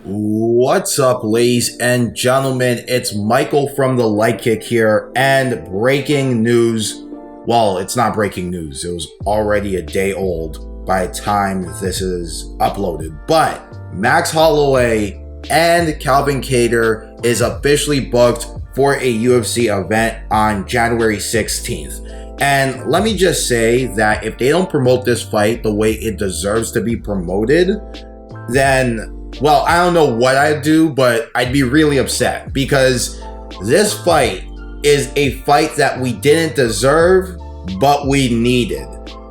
What's up, ladies and gentlemen? It's Michael from the Light Kick here, and breaking news. Well, it's not breaking news. It was already a day old by the time this is uploaded. But Max Holloway and Calvin Kattar is officially booked for a UFC event on January 16th. And let me just say that if they don't promote this fight the way it deserves to be promoted, then, well, I don't know what I'd do, but I'd be really upset because this fight is a fight that we didn't deserve, but we needed.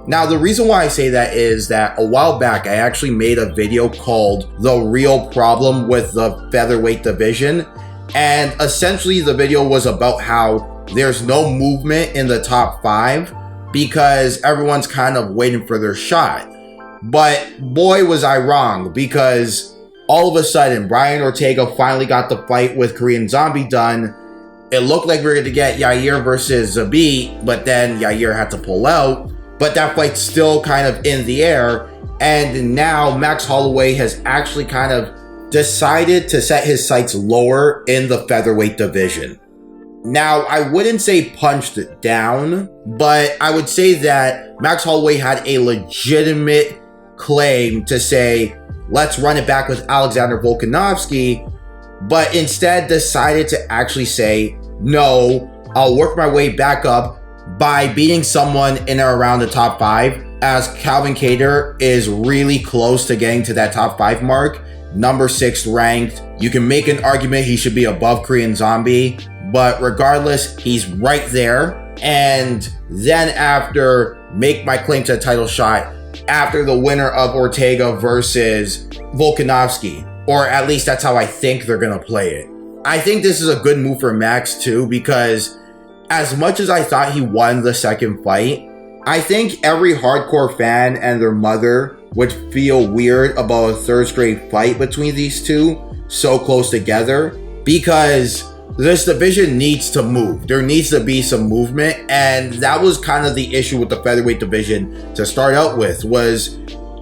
Now, the reason why I say that is that a while back, I actually made a video called The Real Problem with the Featherweight Division. And essentially the video was about how there's no movement in the top 5 because everyone's kind of waiting for their shot. But boy, was I wrong, because all of a sudden, Brian Ortega finally got the fight with Korean Zombie done. It looked like we were going to get Yair versus Zabit, but then Yair had to pull out. But that fight's still kind of in the air. And now Max Holloway has actually kind of decided to set his sights lower in the featherweight division. Now, I wouldn't say punched it down, but I would say that Max Holloway had a legitimate claim to say, let's run it back with Alexander Volkanovski, but instead decided to actually say, no, I'll work my way back up by beating someone in or around the top 5, as Calvin Kattar is really close to getting to that top 5 mark, number 6 ranked. You can make an argument he should be above Korean Zombie, but regardless, he's right there. And then after make my claim to a title shot, after the winner of Ortega versus Volkanovski, or at least that's how I think they're gonna play it. I think this is a good move for Max too, because as much as I thought he won the second fight, I think every hardcore fan and their mother would feel weird about a third straight fight between these two so close together, because this division needs to move. There needs to be some movement, and that was kind of the issue with the featherweight division to start out with, was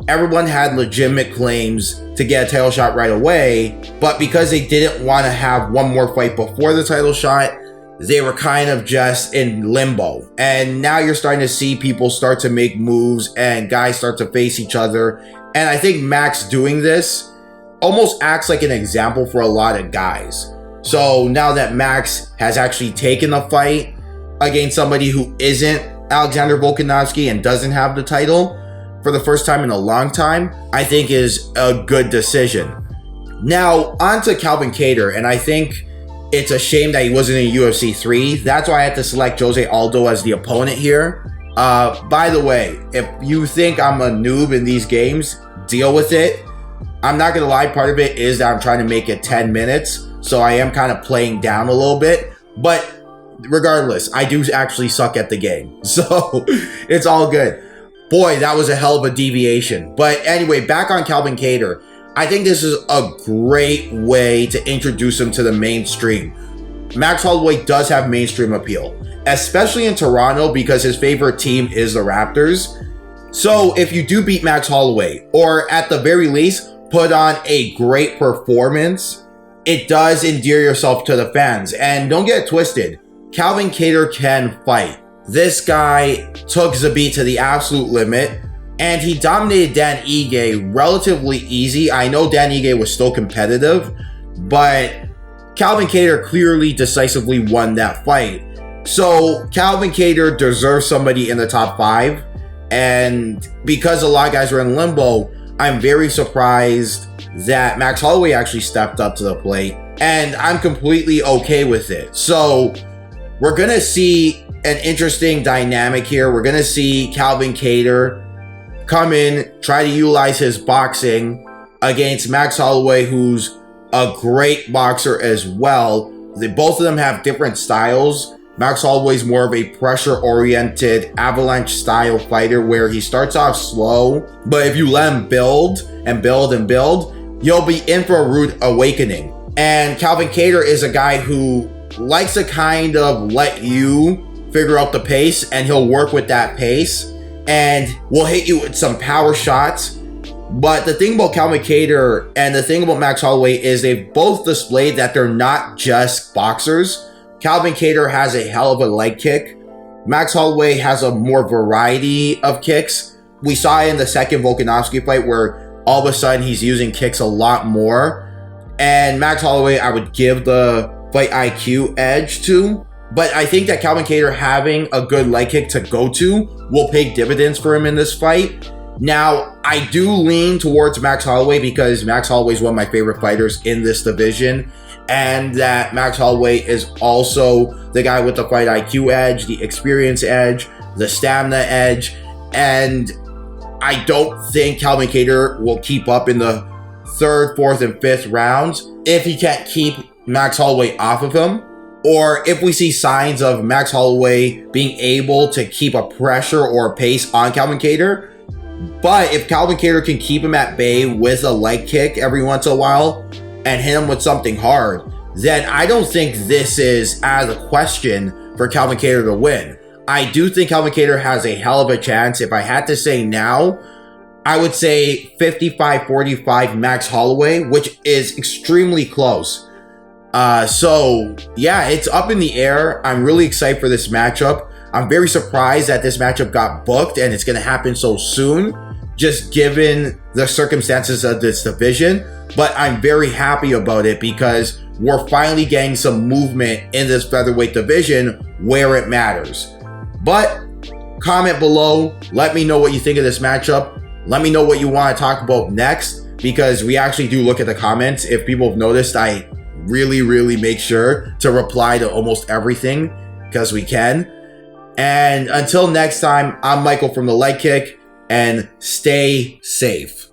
everyone had legitimate claims to get a title shot right away, but because they didn't want to have one more fight before the title shot, they were kind of just in limbo. And now you're starting to see people start to make moves and guys start to face each other. And I think Max doing this almost acts like an example for a lot of guys. So now that Max has actually taken a fight against somebody who isn't Alexander Volkanovski and doesn't have the title for the first time in a long time, I think is a good decision. Now, on to Calvin Kattar, and I think it's a shame that he wasn't in UFC 3. That's why I had to select Jose Aldo as the opponent here. By the way, if you think I'm a noob in these games, deal with it. I'm not gonna lie, part of it is that I'm trying to make it 10 minutes. So I am kind of playing down a little bit, but regardless, I do actually suck at the game. So it's all good. Boy, that was a hell of a deviation. But anyway, back on Calvin Kattar. I think this is a great way to introduce him to the mainstream. Max Holloway does have mainstream appeal, especially in Toronto because his favorite team is the Raptors. So if you do beat Max Holloway, or at the very least, put on a great performance, it does endear yourself to the fans. And don't get it twisted, Calvin Kattar can fight. This guy took Zabit to the absolute limit, and he dominated Dan Ige relatively easy. I know Dan Ige was still competitive, but Calvin Kattar clearly decisively won that fight. So Calvin Kattar deserves somebody in the top 5, and because a lot of guys were in limbo, I'm very surprised that Max Holloway actually stepped up to the plate, and I'm completely okay with it. So we're gonna see an interesting dynamic here. We're gonna see Calvin Kattar come in, try to utilize his boxing against Max Holloway, who's a great boxer as well. Both of them have different styles. Max Holloway's more of a pressure-oriented, avalanche-style fighter where he starts off slow, but if you let him build and build and build, you'll be in for a rude awakening. And Calvin Kattar is a guy who likes to kind of let you figure out the pace, and he'll work with that pace and will hit you with some power shots, But the thing about Calvin Kattar and the thing about Max Holloway is they've both displayed that they're not just boxers. Calvin Kattar has a hell of a leg kick. Max Holloway has a more variety of kicks. We saw in the second Volkanovski fight where all of a sudden he's using kicks a lot more. And Max Holloway, I would give the fight IQ edge to. But I think that Calvin Kattar having a good leg kick to go to will pay dividends for him in this fight. Now, I do lean towards Max Holloway because Max Holloway is one of my favorite fighters in this division. And that Max Holloway is also the guy with the fight IQ edge, the experience edge, the stamina edge. And I don't think Calvin Kattar will keep up in the third, fourth, and fifth rounds if he can't keep Max Holloway off of him. Or if we see signs of Max Holloway being able to keep a pressure or a pace on Calvin Kattar. But if Calvin Kattar can keep him at bay with a leg kick every once in a while and hit him with something hard, then I don't think this is out of the question for Calvin Kattar to win. I do think Calvin Kattar has a hell of a chance. If I had to say now, I would say 55-45 Max Holloway, which is extremely close. So yeah, it's up in the air. I'm really excited for this matchup. I'm very surprised that this matchup got booked and it's going to happen so soon, just given the circumstances of this division. But I'm very happy about it because we're finally getting some movement in this featherweight division where it matters. But comment below. Let me know what you think of this matchup. Let me know what you want to talk about next, because we actually do look at the comments. If people have noticed, I really make sure to reply to almost everything because we can. And until next time, I'm Michael from The Leg Kick, and stay safe.